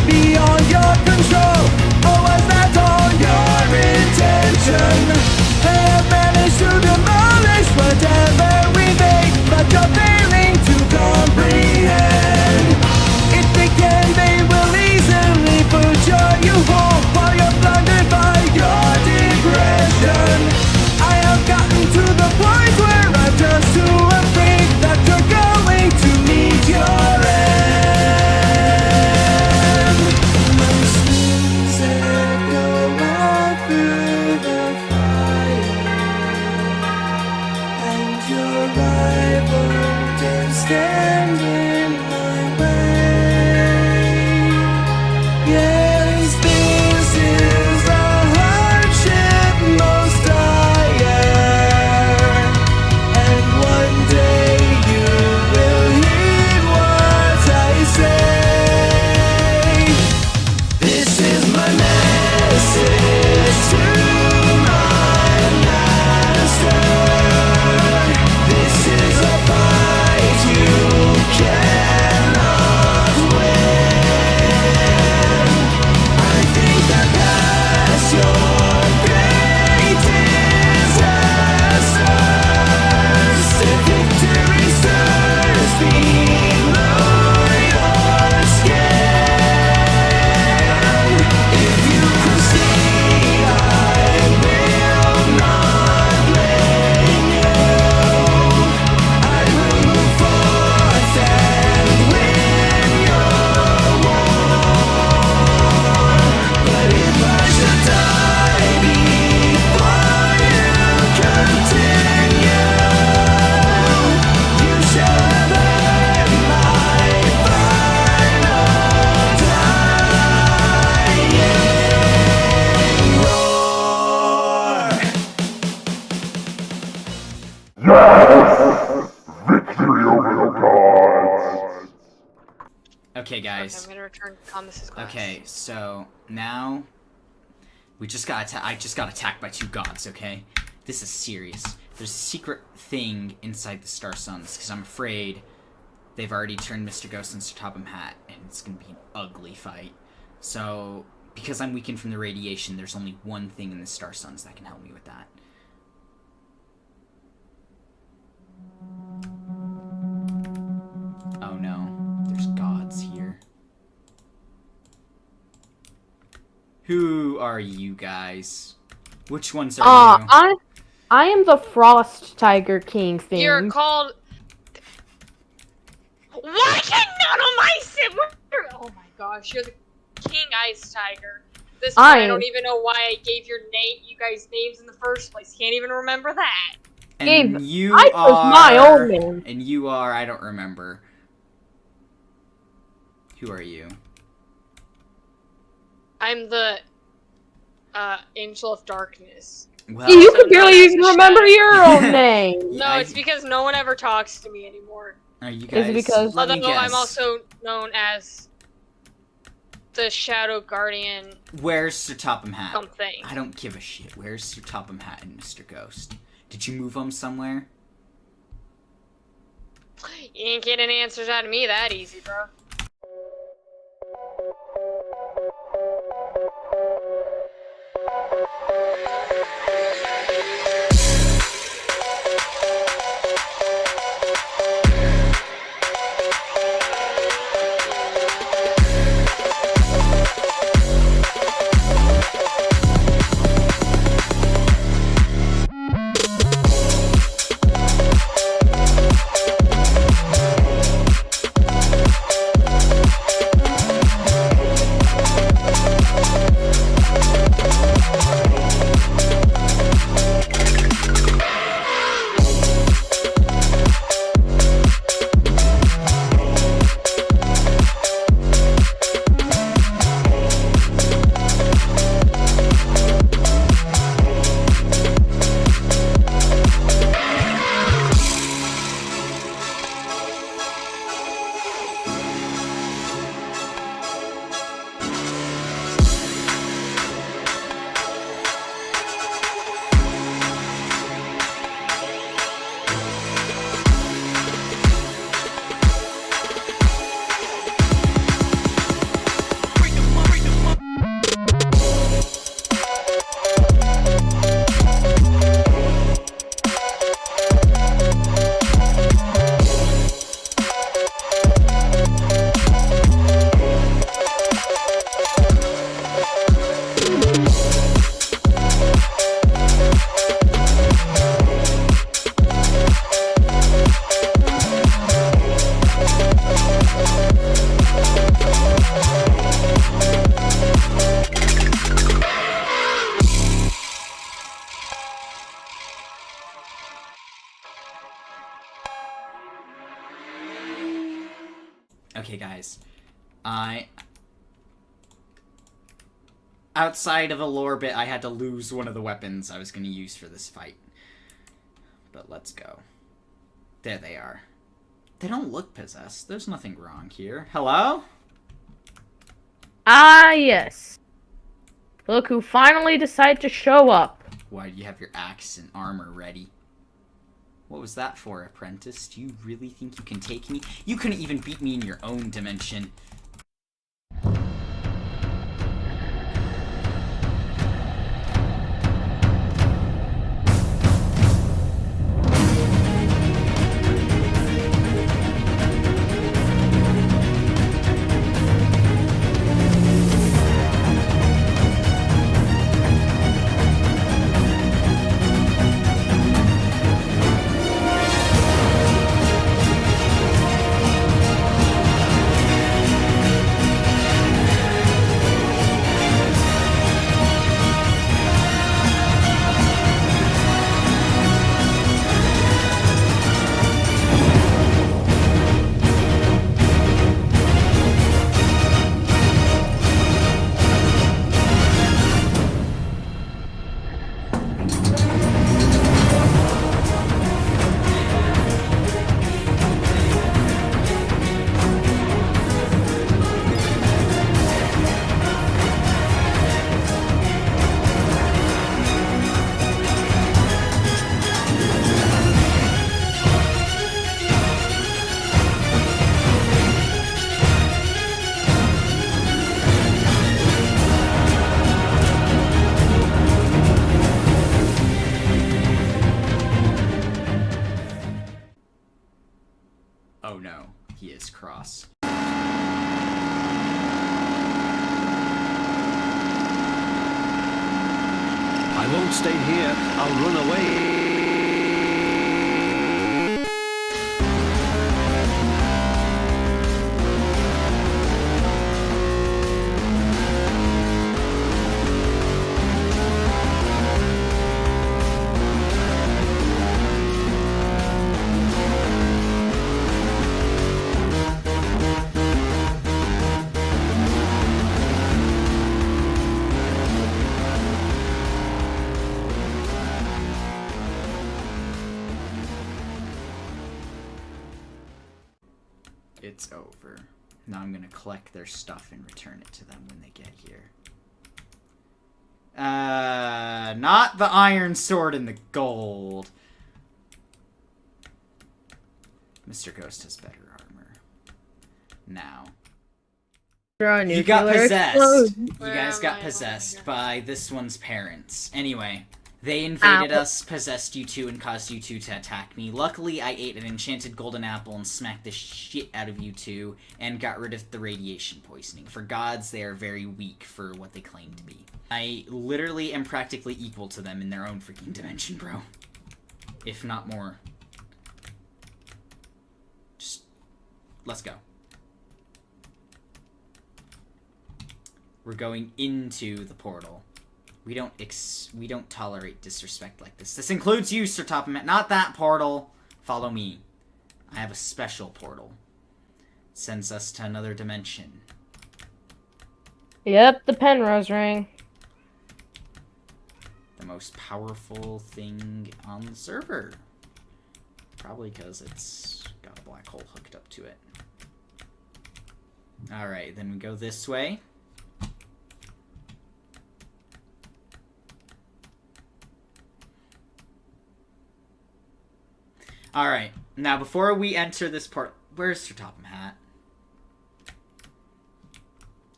Beyond your control, or was that all your intention? I have managed to demolish whatever we make, but you're failing to comprehend. If they can, they will easily butcher you whole while you're blundered by your digression. I have gotten to the point where I'm just too afraid that you're going to meet your end. Stand in my way. Yes, this is a hardship most dire, and one day you will heed what I say. This is my message to my master. This is a fight you cannot win. I think that past your great disasters, the victory stirs below your skin. If you could see, I will not blame you. I will move forth and win your war. But if I should die before you continue, you shall have heard my final dying roar. Victory over the gods! Okay, guys. I'm gonna return to Thomas's class. Okay, so now we just got I just got attacked by two gods. Okay, this is serious. There's a secret thing inside the Star Suns because I'm afraid they've already turned Mr. Ghost into Topham Hatt, and it's gonna be an ugly fight. So because I'm weakened from the radiation, there's only one thing in the Star Suns that can help me with that. Oh no, there's gods here. Who are you guys? Which ones are you? I am the Frost Tiger King thing. You're called. Why can none of my siblings? Oh my gosh, you're the King Ice Tiger. This point, I don't even know why I gave you guys names in the first place. Can't even remember that. And you I are was my own name. And you are, I don't remember. Who are you? I'm the Angel of Darkness. Well, You So can barely known as even the remember Shadow. your own name. No, it's because no one ever talks to me anymore. Are you Is guys? it because- Let me Although guess. I'm also known as the Shadow Guardian Where's Sir Topham Hatt? something. I don't give a shit. Where's Sir Topham Hatt and Mr. Ghost? Did you move them somewhere? You ain't getting answers out of me that easy, bro. Okay, guys. Outside of a lore bit, I had to lose one of the weapons I was going to use for this fight. But let's go. There they are. They don't look possessed. There's nothing wrong here. Hello? Ah, yes. Look who finally decided to show up. Why do you have your axe and armor ready? What was that for, apprentice? Do you really think you can take me? You couldn't even beat me in your own dimension. Oh no, he is cross. I won't stay here. I'll run away. It's over. Now I'm gonna collect their stuff and return it to them when they get here. Not the iron sword and the gold. Mr. Ghost has better armor. Now. You got possessed. You guys got possessed by this one's parents. Anyway, they invaded us, possessed you two, and caused you two to attack me. Luckily, I ate an enchanted golden apple and smacked the shit out of you two, and got rid of the radiation poisoning. For gods, they are very weak for what they claim to be. I literally am practically equal to them in their own freaking dimension, bro. If not more. Just, let's go. We're going into the portal. We don't tolerate disrespect like this. This includes you, Sir Topham. Not that portal. Follow me. I have a special portal. It sends us to another dimension. Yep, the Penrose ring. The most powerful thing on the server. Probably because it's got a black hole hooked up to it. Alright, then we go this way. Alright, now before we enter this part... Where's Sir Topham Hat?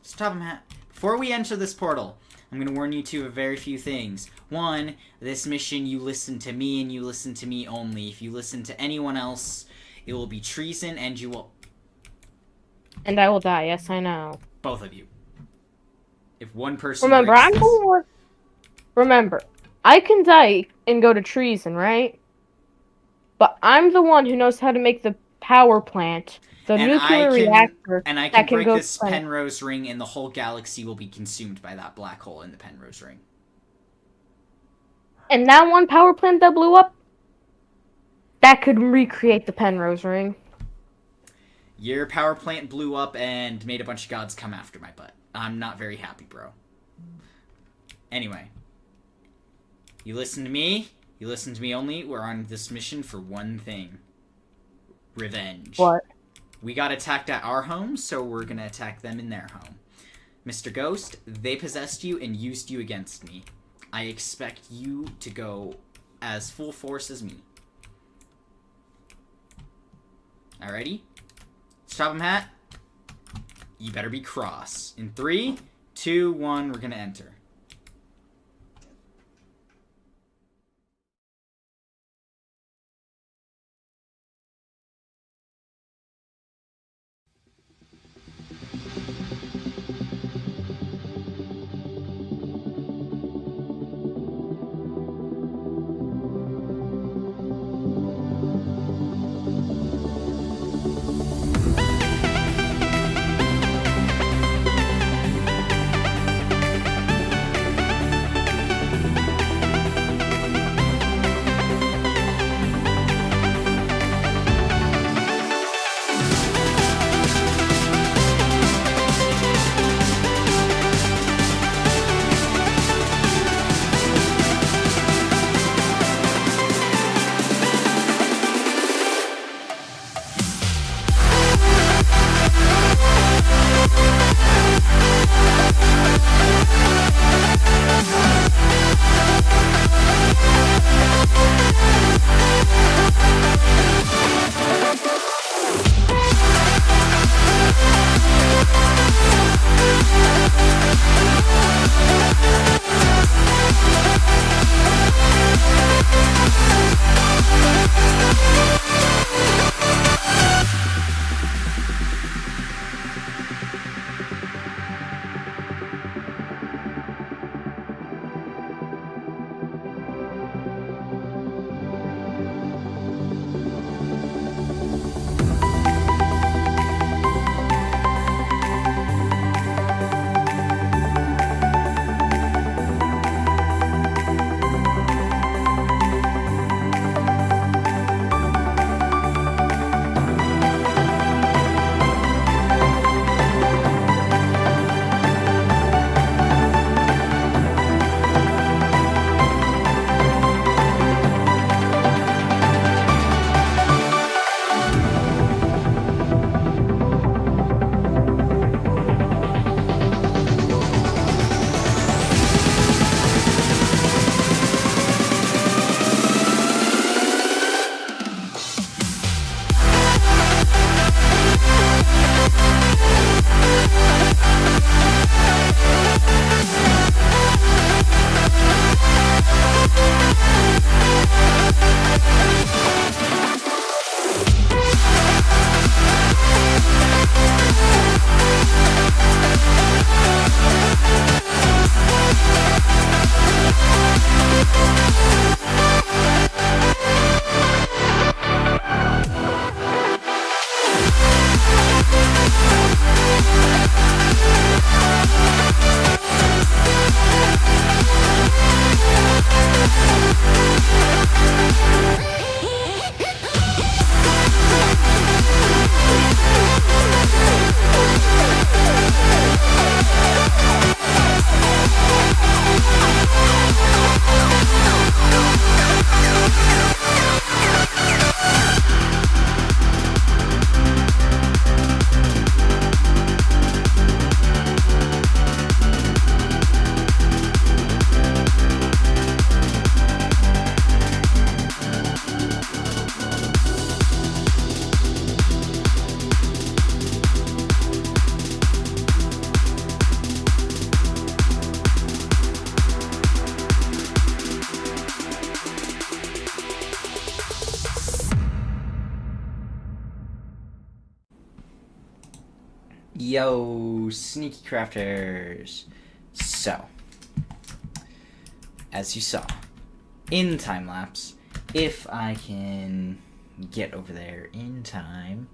Sir Topham Hat. Before we enter this portal, I'm going to warn you two of very few things. One, this mission you listen to me and you listen to me only. If you listen to anyone else, it will be treason and you will... And I will die, yes, I know. Both of you. If one person Remember, breaks I'm this... more... Remember, I can die and go to treason, right? But I'm the one who knows how to make the power plant, the nuclear reactor. And I can break this Penrose ring, and the whole galaxy will be consumed by that black hole in the Penrose ring. And that one power plant that blew up, that could recreate the Penrose ring. Your power plant blew up and made a bunch of gods come after my butt. I'm not very happy, bro. Anyway. You listen to me. You listen to me only. We're on this mission for one thing. Revenge. What? We got attacked at our home, so we're gonna attack them in their home. Mr. Ghost, they possessed you and used you against me. I expect you to go as full force as me. Alrighty? Stop him, hat. You better be cross. In 3, 2, 1, we're gonna enter. Yo, Sneaky Crafters. So, as you saw in time lapse, if I can get over there in time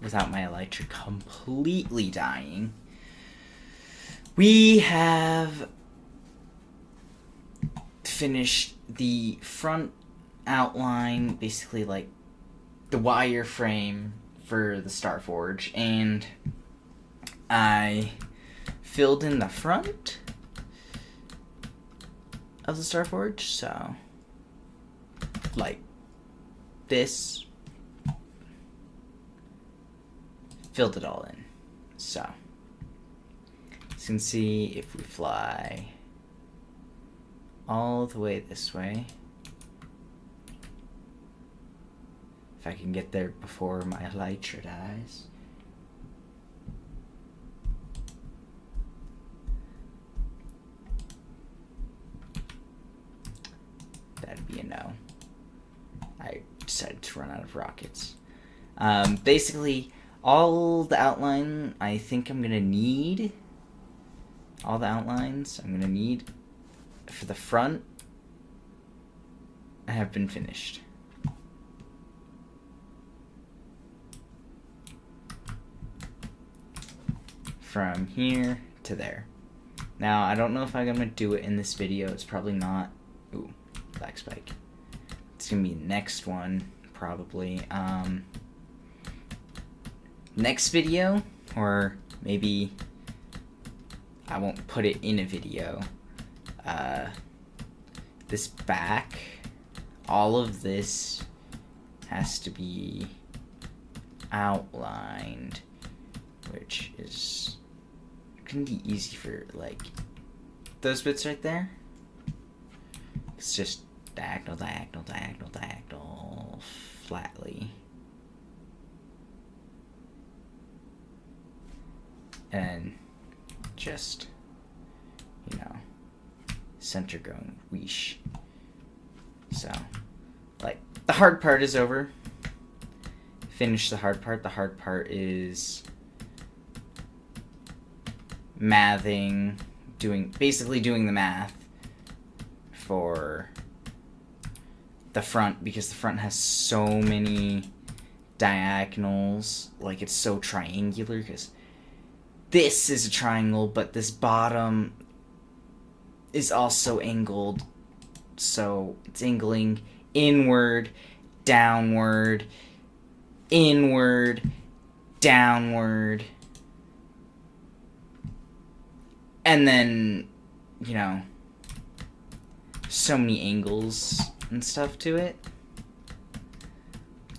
without my elytra completely dying, we have finished the front outline, basically like the wireframe for the Starforge, and I filled in the front of the Starforge, so like this, filled it all in. So you can see if we fly all the way this way, if I can get there before my elytra dies. That'd be a no. I decided to run out of rockets. Basically, all the outline I think I'm gonna need, all the outlines I'm gonna need for the front have been finished. From here to there. Now, I don't know if I'm gonna do it in this video. It's probably not. Ooh, black spike. It's gonna be the next one, probably. Next video, or maybe I won't put it in a video. This back, all of this has to be outlined, which is gonna be easy for, like, those bits right there. It's just diagonal, diagonal, diagonal, diagonal, flatly. And just, you know, center going whoosh. So, like, the hard part is over. Finish the hard part. The hard part is mathing, basically doing the math for the front, because the front has so many diagonals. Like, it's so triangular, because this is a triangle, but this bottom is also angled, so it's angling inward, downward, inward, downward, and then, you know, so many angles and stuff to it,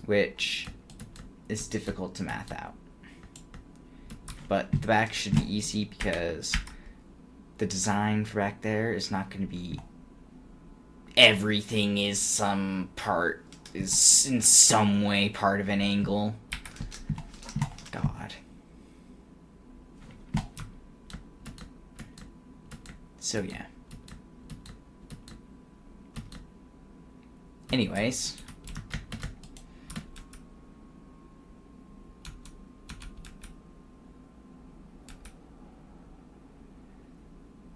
which is difficult to math out. But the back should be easy, because the design for back there is not going to be everything is some part, is in some way part of an angle. God. So yeah. Anyways.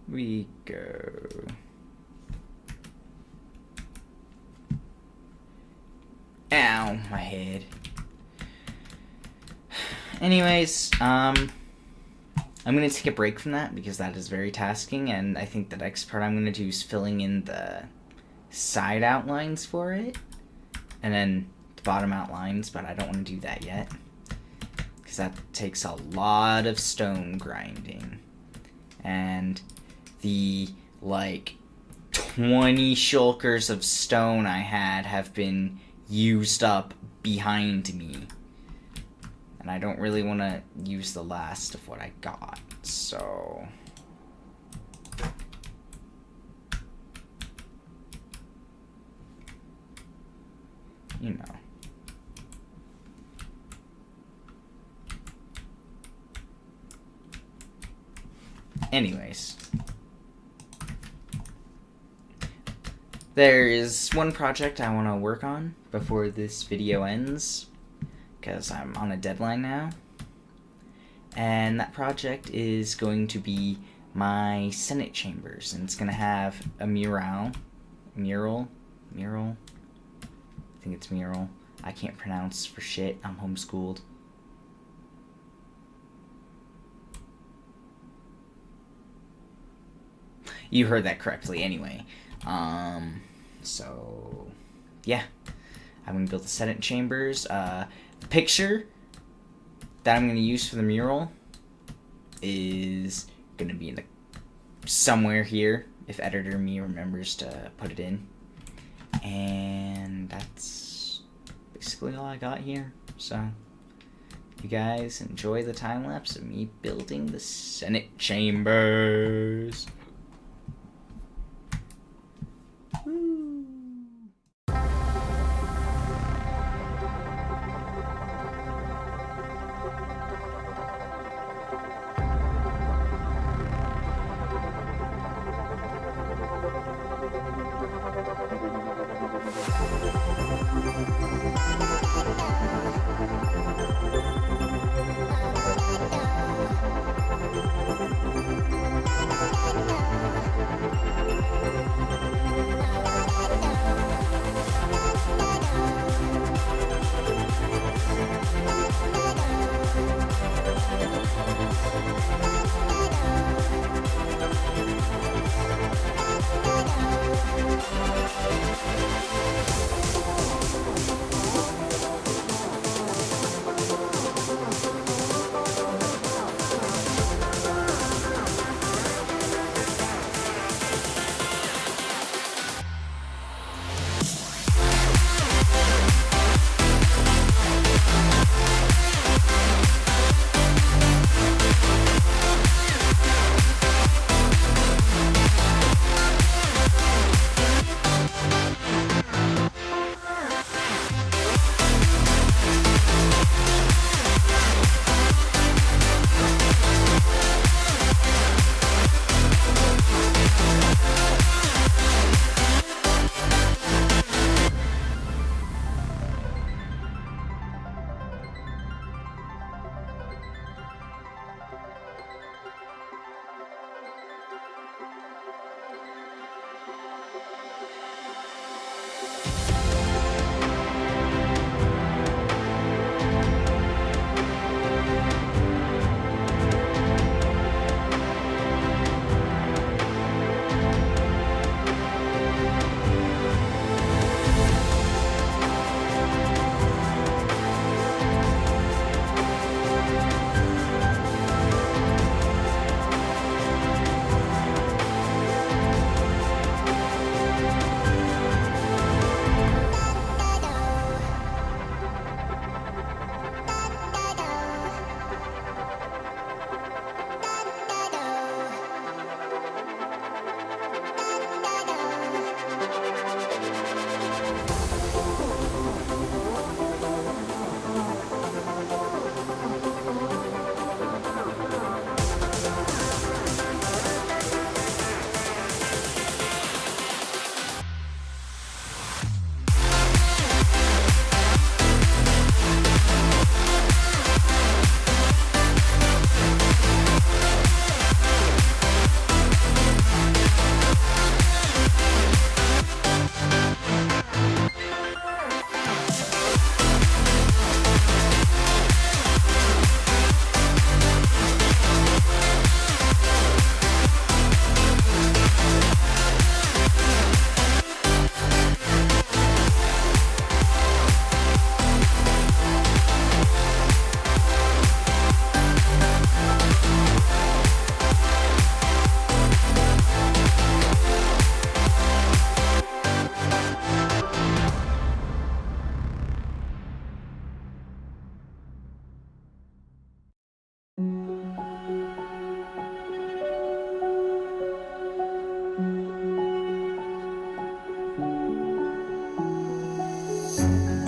We go. Ow, my head. Anyways, I'm gonna take a break from that, because that is very tasking, and I think the next part I'm gonna do is filling in the side outlines for it, and then the bottom outlines, but I don't want to do that yet, because that takes a lot of stone grinding, and the, like, 20 shulkers of stone I had have been used up behind me. And I don't really want to use the last of what I got, so... you know. Anyways. There is one project I want to work on before this video ends, because I'm on a deadline now. And that project is going to be my Senate chambers, and it's going to have a mural. I think it's mural. I can't pronounce for shit. I'm homeschooled. You heard that correctly anyway. So, yeah. I'm going to build the Senate chambers. The picture that I'm going to use for the mural is going to be in the somewhere here, if editor me remembers to put it in. And that's basically all I got here. So you guys enjoy the time lapse of me building the Senate chambers.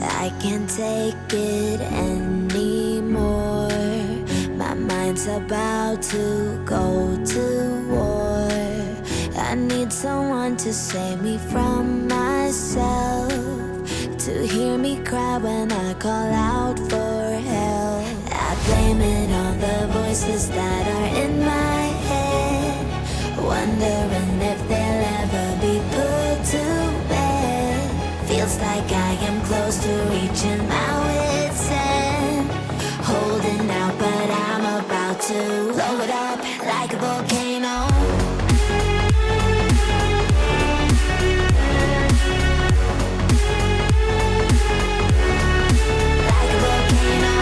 I can't take it anymore. My mind's about to go to war. I need someone to save me from myself, to hear me cry when I call out for help. I blame it on the voices that are in my head, wondering if they'll ever be put to bed. Feels like I am close to reaching my wit's end, holding out but I'm about to blow it up like a volcano. Like a volcano.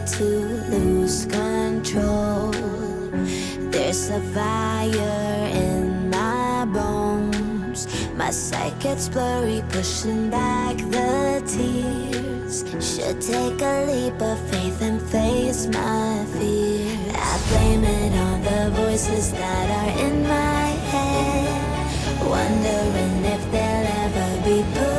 to lose control. There's a fire in my bones. My sight gets blurry, pushing back the tears. Should take a leap of faith and face my fear. I blame it on the voices that are in my head, wondering if they'll ever be put